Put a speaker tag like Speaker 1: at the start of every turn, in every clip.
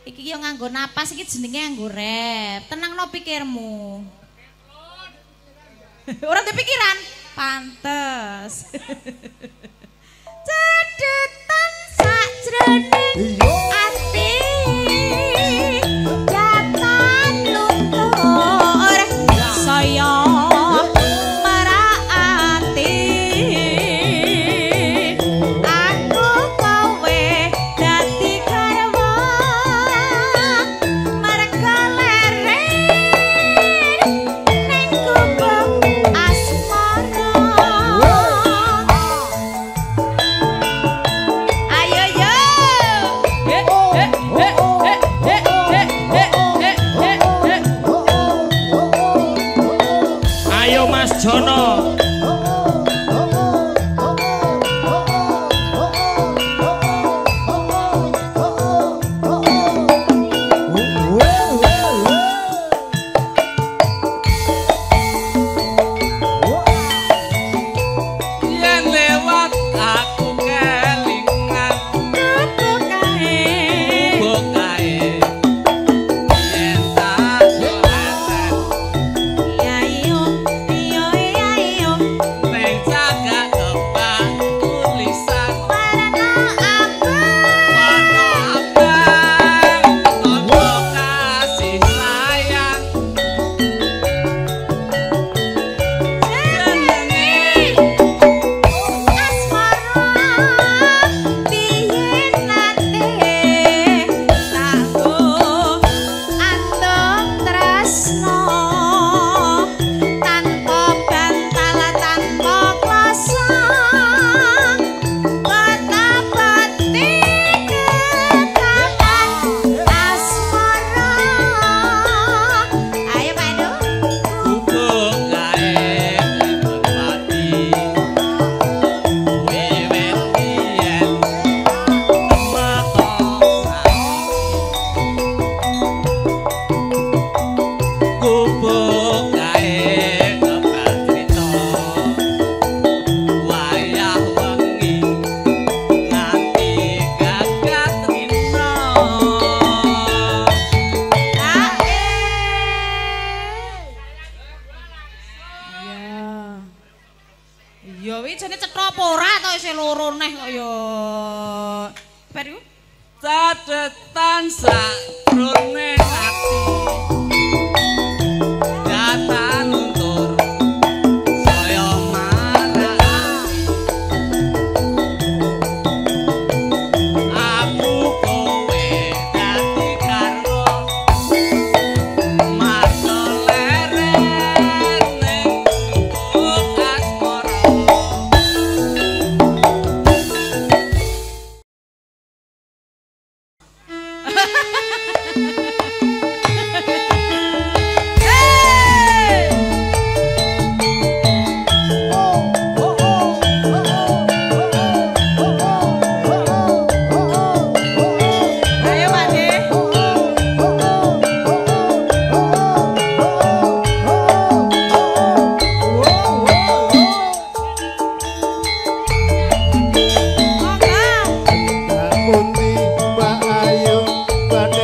Speaker 1: Iki yo nganggo napas iki jenenge nganggo rap. Tenangno pikirmu. Ora kepikiran? Pantes. Cedetan sakjroning ati jatan luntur saya meraati aku kowe dadi garwa merga leren ning gubuk asmara. Ayo yo.
Speaker 2: Ayo Mas Jono.
Speaker 3: Yen lewat aku kelingan bubuk kae yen tak lesen ning jaga kebak tulisan warna abang tondo kasih sayang bubuk kae merpati wiwit biyen bubuk kae kebak crita wayah wengi nganti gagat rina
Speaker 1: Ya wi jane cetha apa ora to isih loro neh kok ya. Bar iku
Speaker 3: cadetan sakjroning ati datan luntur saya marani aku kowe dadi garwa marga leren ning gubuk asmara.
Speaker 1: ayo Pak De. Monggo.
Speaker 4: Pundi Mbak Ayu badhe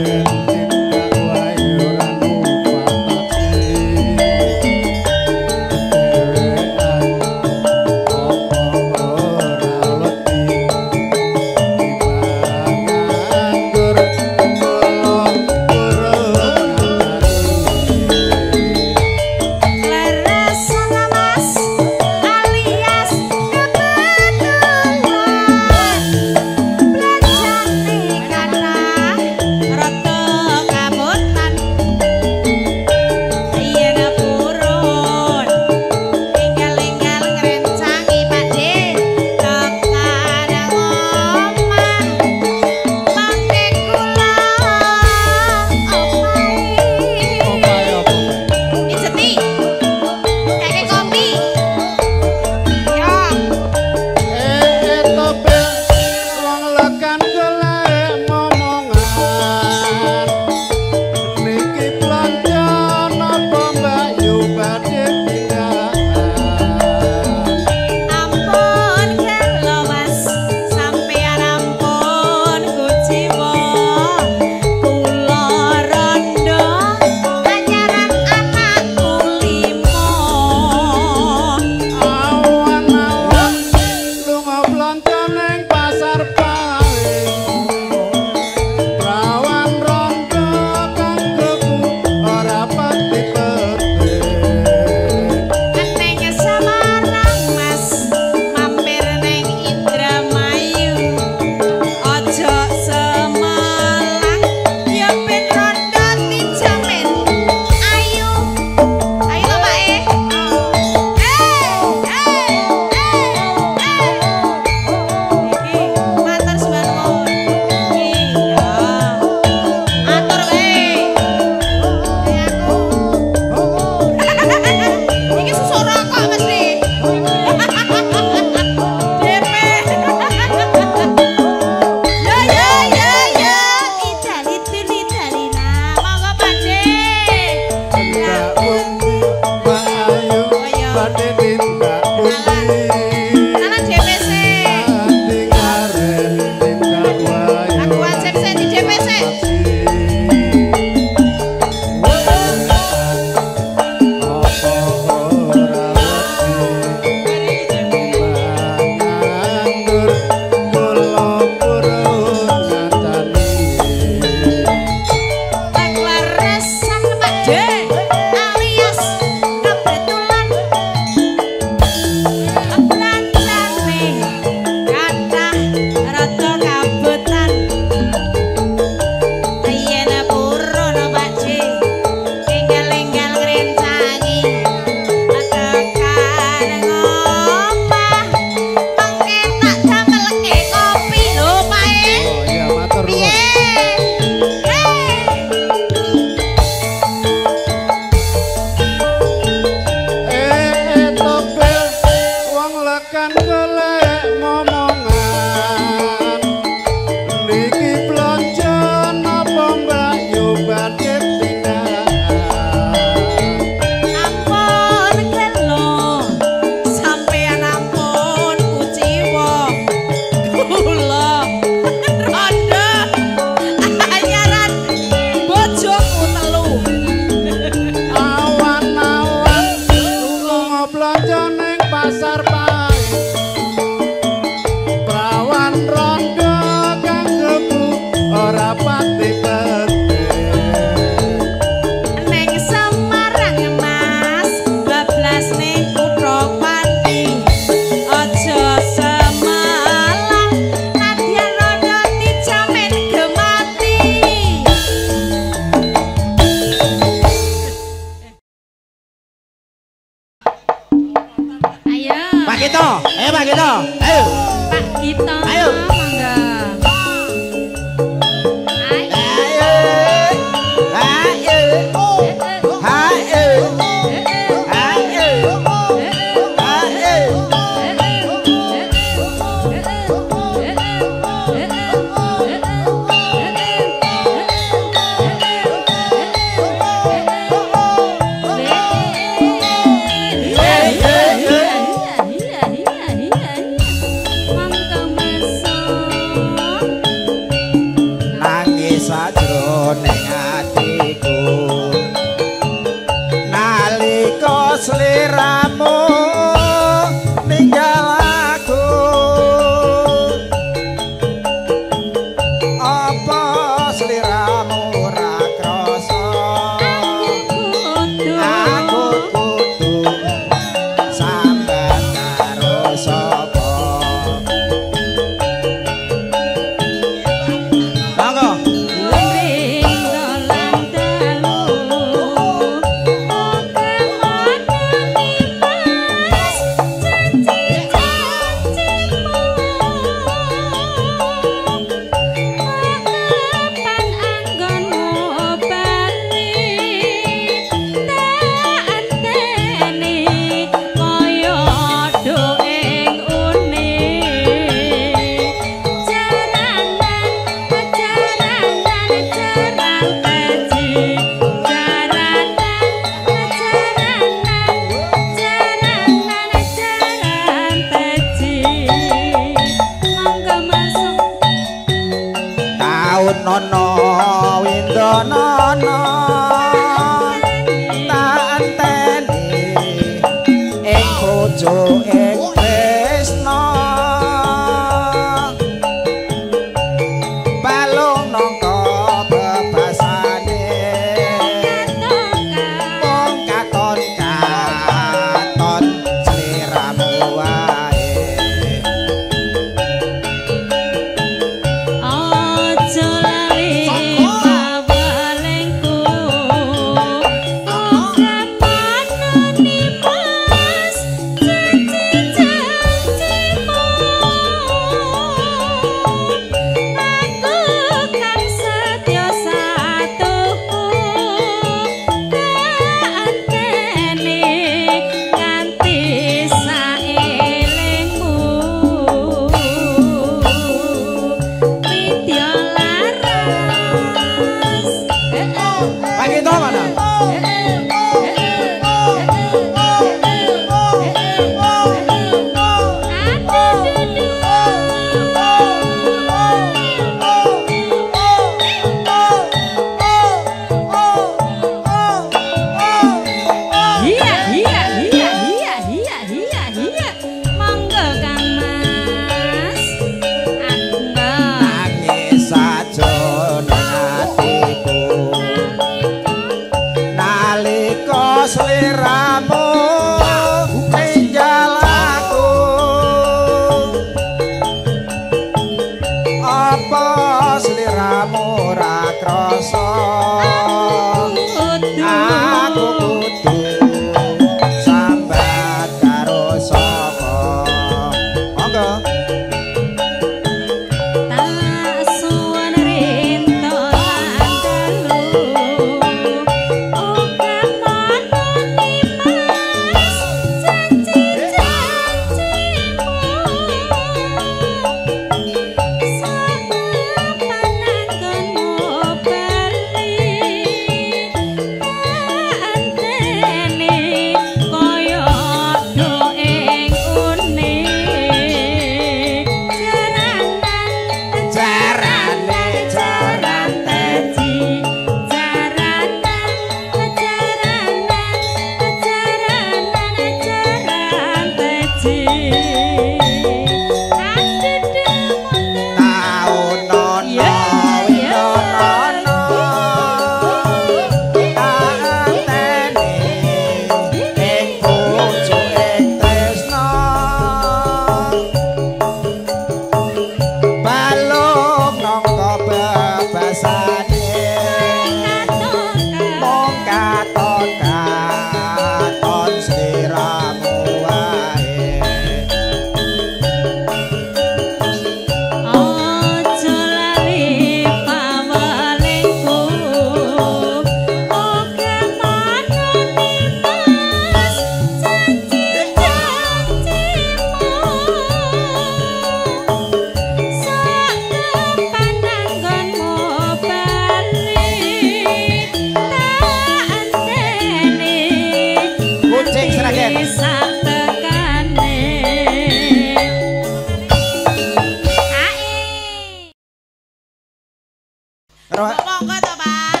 Speaker 1: Monggo to, Pak.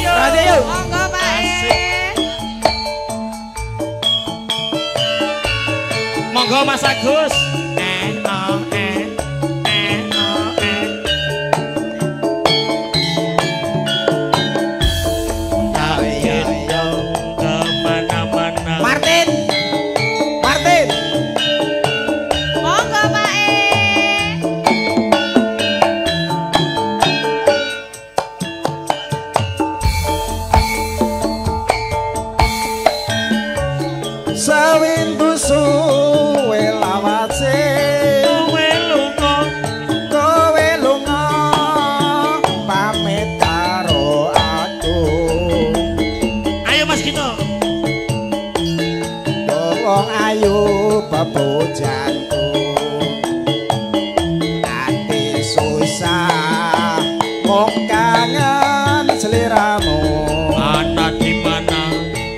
Speaker 4: Berarti yuk.
Speaker 1: Monggo, Pak.
Speaker 2: Monggo Mas Agus.
Speaker 4: Martin. Martin.
Speaker 1: Monggo, Pak.
Speaker 4: Sawindu suwe lawase kowe lunga pamit karo aku.
Speaker 2: Ayo Mas Gito.
Speaker 4: Wong ayu bebojanku ati susah mung kangen seliramu.
Speaker 2: Anak di mana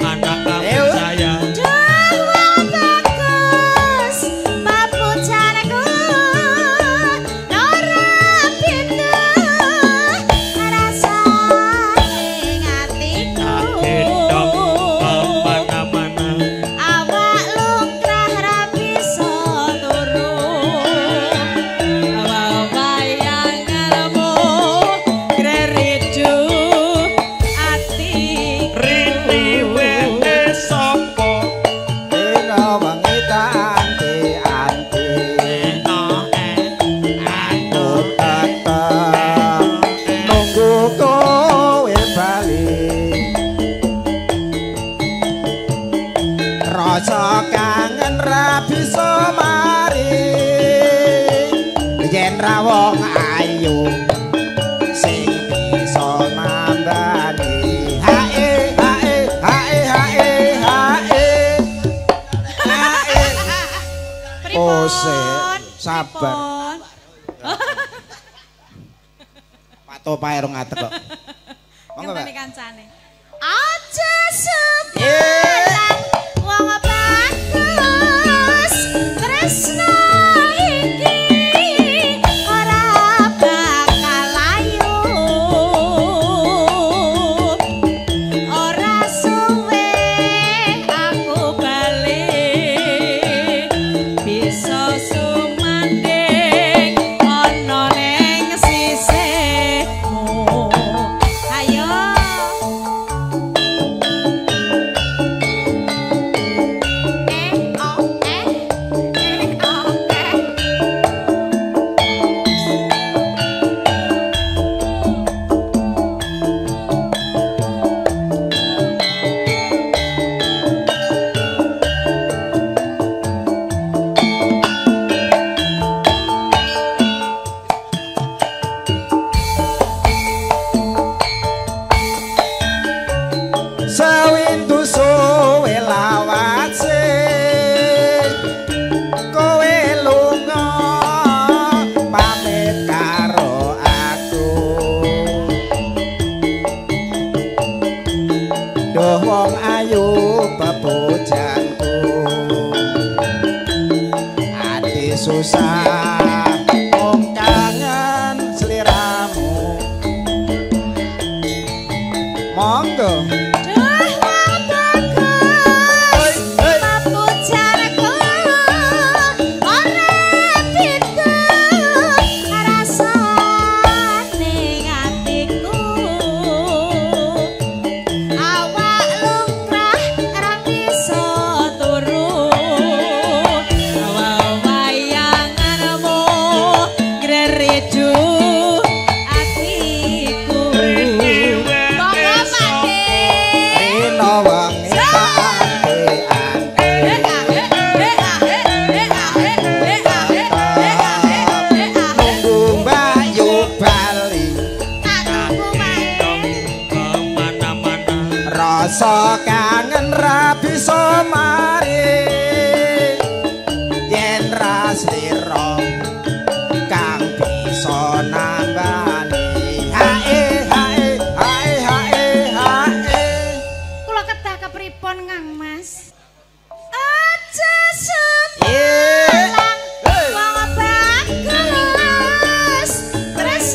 Speaker 2: anak kamu saya? Rasa kangen ra bisa mari yen ra wong ayu sing bisa nambani. Hae hae hae hae hae hae. Oh, sabar. Pato pae rong atek kok. Monggo, Pak.
Speaker 1: Kancane. Aja sebelah wong bagus tresno iki ora bakal layu ora suwe aku balik bisa sumanding ana ning sisihmu. Ayo
Speaker 4: Sawindu suwe lawase kowe lunga pamit karo aku. Duh wong ayu bebojanku ati susah mung kangen sliramu. Monggo. Rasa kangen ra bisa mari yen ra slira kang bisa nambani. Hae hae hae hae hae.
Speaker 1: kula kedah kepripun Kang Mas? Aja sebelah wong bagus tresno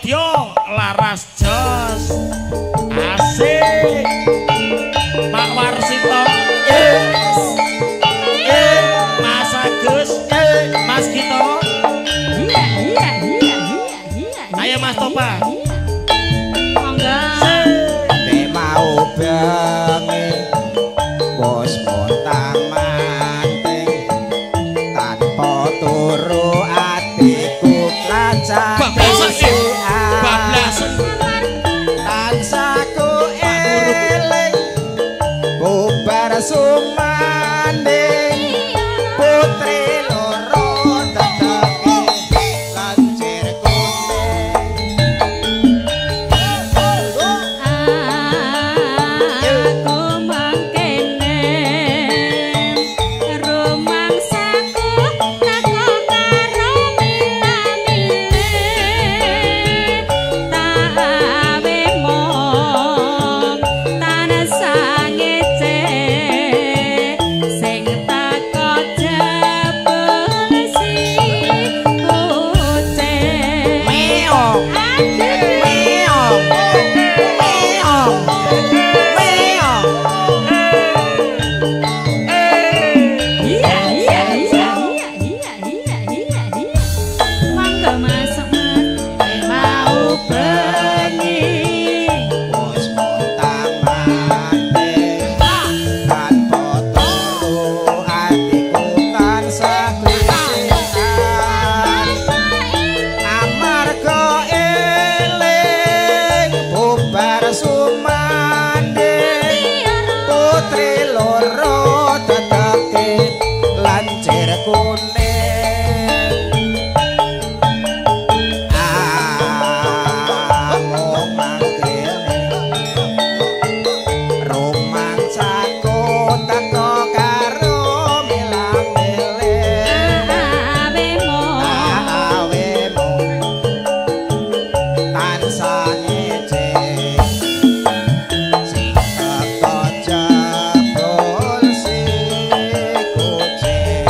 Speaker 2: Studio Laras Jos. Asik. Pak Warsito. Mas Agus. Mas Gito. Ayo Mas Topa.
Speaker 1: Monggo.
Speaker 4: nek mau bengi bos montang manting tanpa turu atiku lancar
Speaker 2: Bablasan.
Speaker 4: tansaku eling bubar sumanding putri loro teteki lancir
Speaker 1: Aku mangkene rumangsaku teko karo mila-mile tak awe mong tansah ngece sing teko jebul si kucing
Speaker 4: meong meong meong meong
Speaker 1: Mangga masuk mau bengi
Speaker 4: bos montang manting tanpa turu atiku tansah glisiran amarga eling bubar sumanding putri loro teteki lancir kuning amung mangkene romansaku teko karo milang-milih
Speaker 1: awemu
Speaker 4: awemu tansah ngecek sing teko jebul si kucing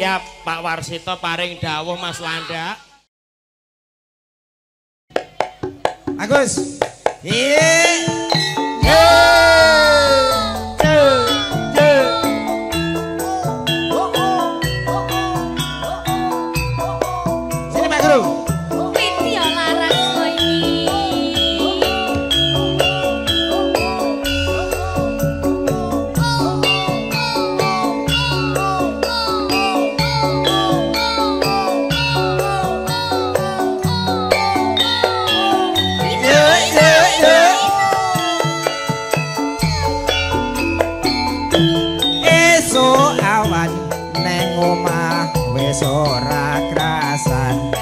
Speaker 2: Siap Pak Warsito paring dawuh Mas Landak.
Speaker 4: Agus. Sini Pak Guru.
Speaker 5: Widya laras koini.
Speaker 4: Esuk awan neng omah wis ora krasan.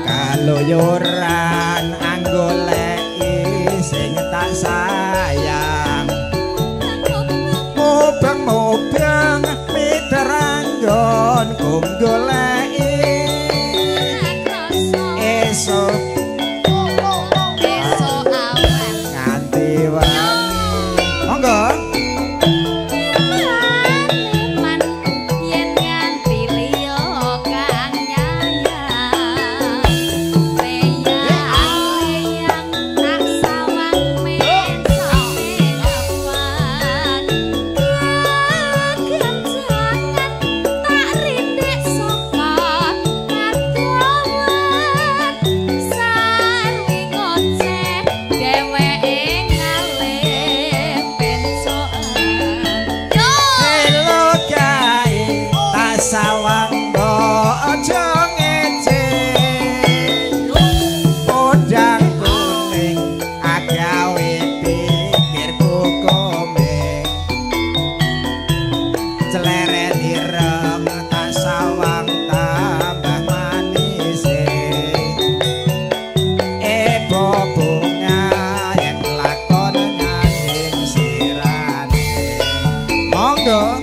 Speaker 4: Kaluyuran anggoleki sing tak sayang. Mubeng-mubeng piteranggon kum goleki. Esuk nganti wangi. Monggo. Sawang aja ngece podang kuning agawe pikir kukome celeret ireng tak sawang tambah manis bunga yang lakon nanding sirane monggo.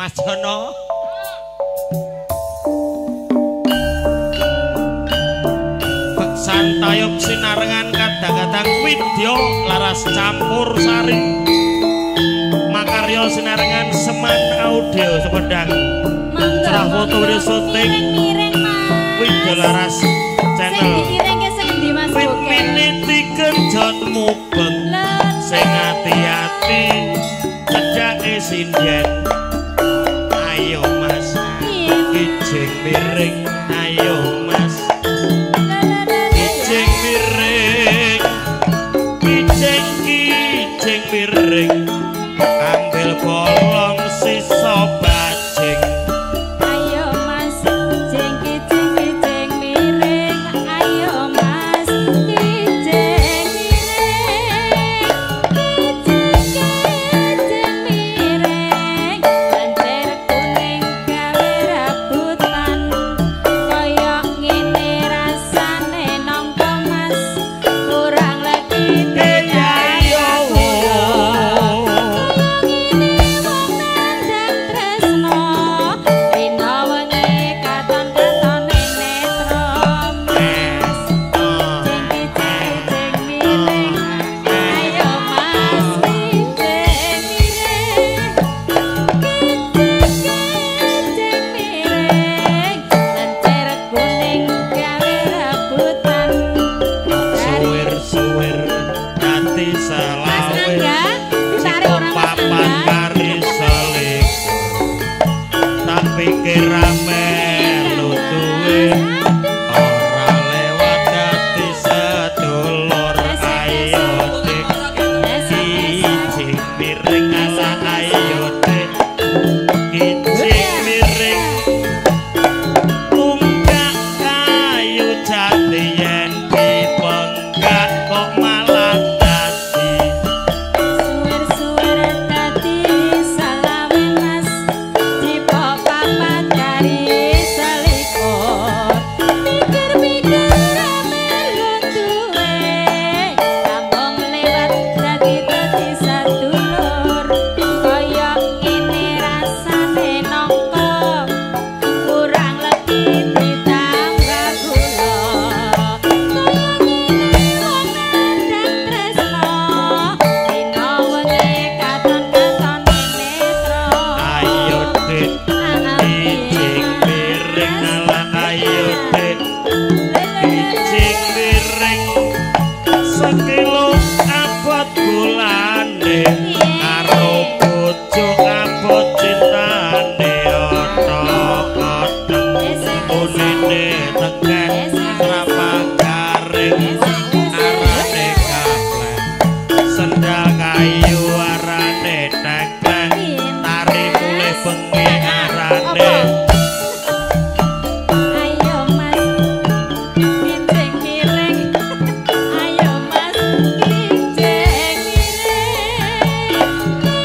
Speaker 2: Mas Jono. Santayup sinarengan kadang-kadang widya laras campur sari. Makarya sinarengan Seman Audio Sumedang. Cerah foto video syuting widya laras channel. Piniti kenjot mubeng sing ati-ati cedhake sinden. Ayo Mas, kijing miring. Ayo Mas, kijing miring. Kijing miring. Ambil bolong sisa bajing.
Speaker 5: Ayo Mas, kijing miring. Ayo Mas, kijing miring. Kijing miring. Banter kuning gawe rabutan. Koyok ngene rasane nongko Mas. Kurang lagi
Speaker 2: pikir melu duwe ora lewat dadi sedulur. Ayo dik kijing miring ala ayo dik kijing miring. Tunggak kayu jati yen dipenggak kok malah dadi
Speaker 5: suwer-suwer dadi salawe Mas. Cipok papat kari selikur. Mikir-mikir melu duwe kampung lewat dadi sedulur. Kaya ngene rasane nongko kurang lebih ditambah gula. Kaya ngene wong nandang tresno dina wengi katon-katon netro.
Speaker 2: ayo dik kijing miring ala ayo dik kijing miring. Sekilo abot gulane karo bojo abot cintane ana kodheng unine tekeh rapang garing arane kaplek sendal kayu arane teklek tari mulih bengi arane.
Speaker 5: Ayo Mas, kijing miring. Ayo Mas, kijing miring.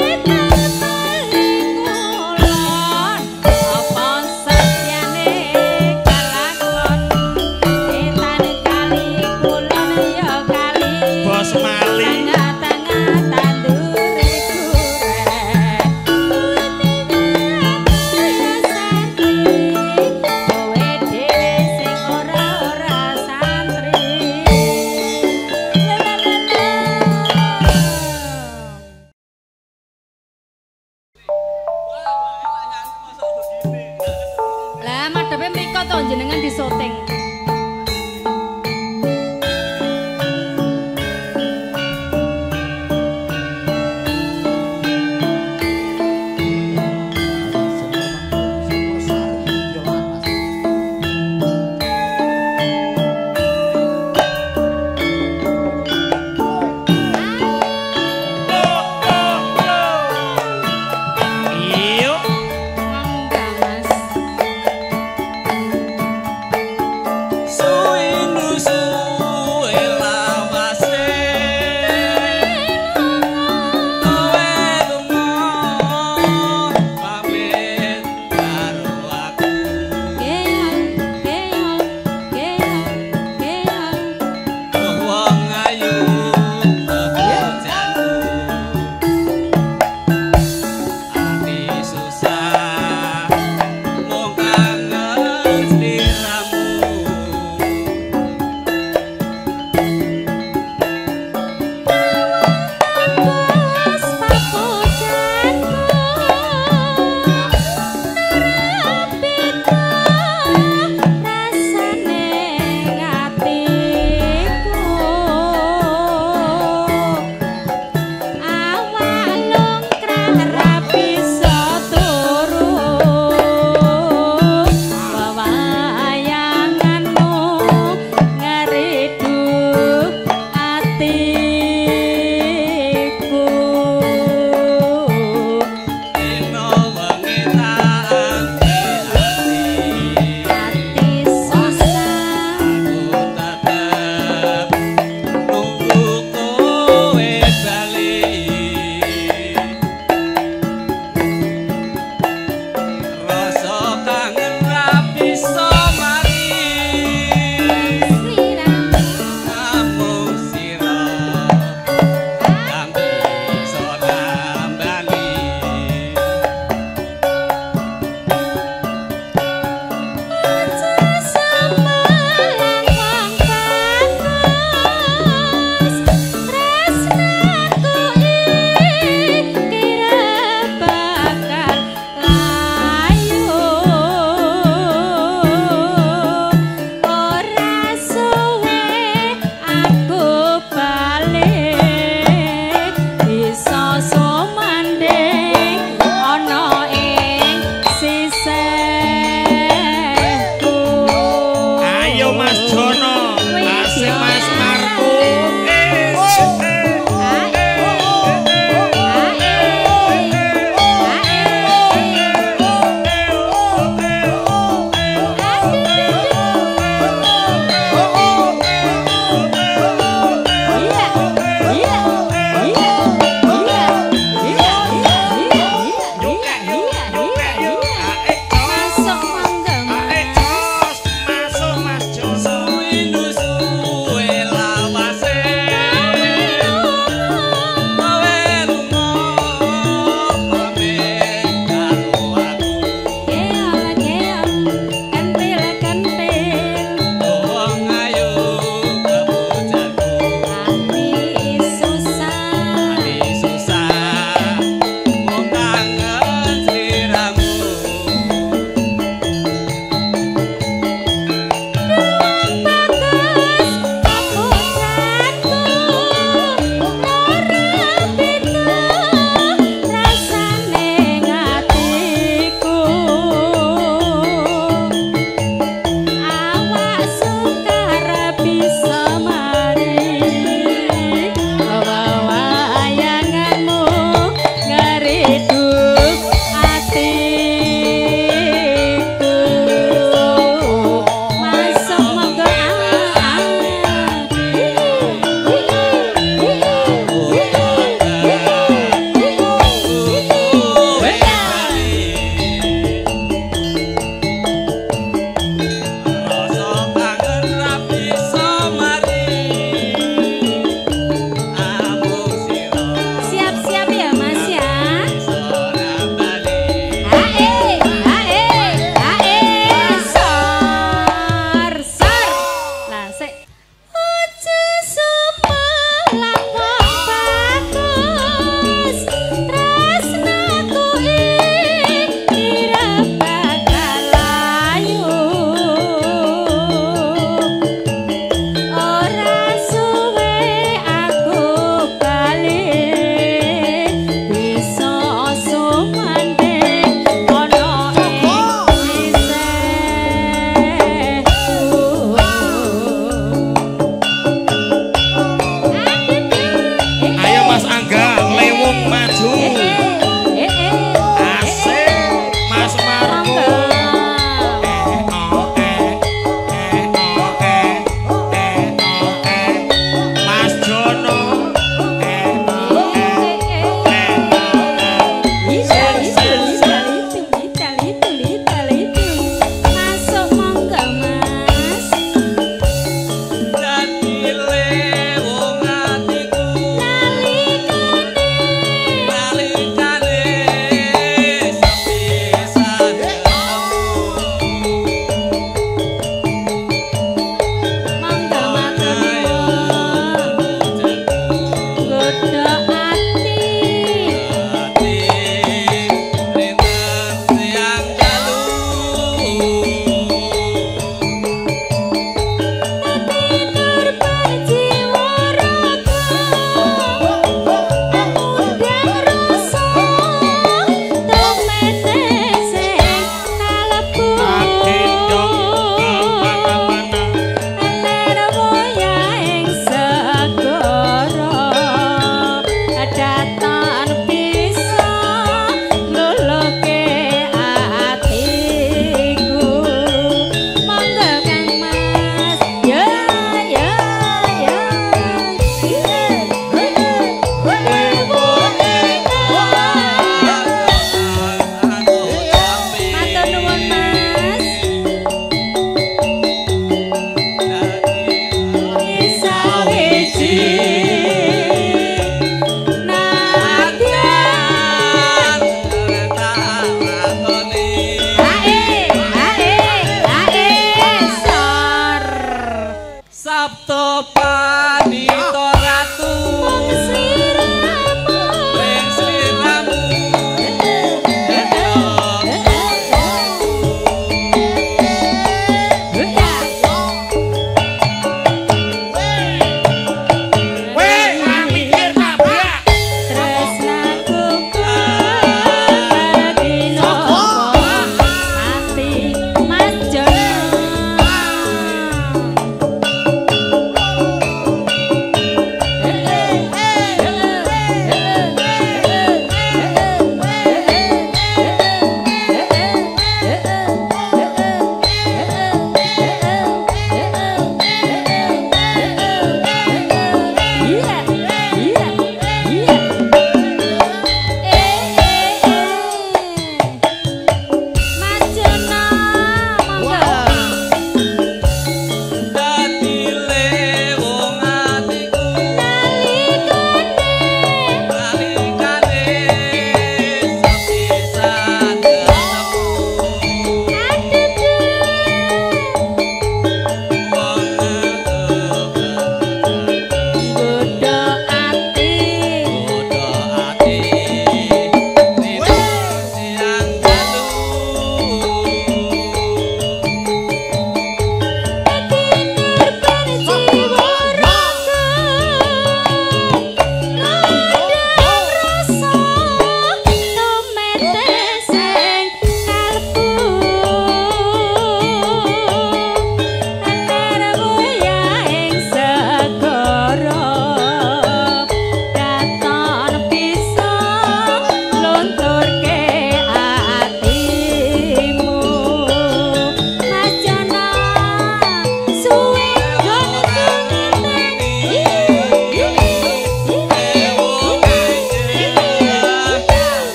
Speaker 5: Kita paling ngulon, apa satyane kalakon. Etan kali kulon ya kali.
Speaker 2: Bos Mali
Speaker 5: Tengah-tengah tandure kurek. Kaya santri, kowe dhewe sing ora santri. Lah madhepe mriko to jenengan disoting.
Speaker 2: iyo
Speaker 5: Mangga Mas.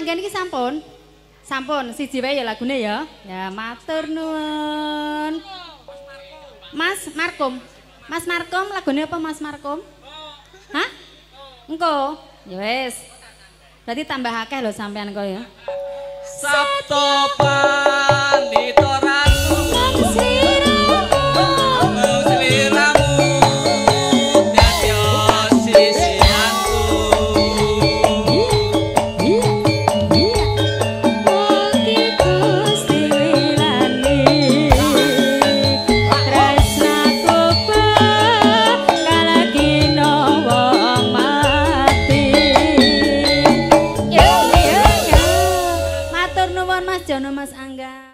Speaker 5: Anggen iki sampun. Sampun siji wae ya lagune ya. Ya matur nuwun. Mas Markom. Mas Markom lagune apa Mas Markom? Hah? Engko. Ya wis. Berarti tambah akeh lho sampean kok ya.
Speaker 3: Sabto pandita ratu sliramu dadya sisianku
Speaker 5: Mugi Gusti wilani tresnaku kalagina wong mati. Yo yo yo. Matur nuwun Mas Jono Mas Angga.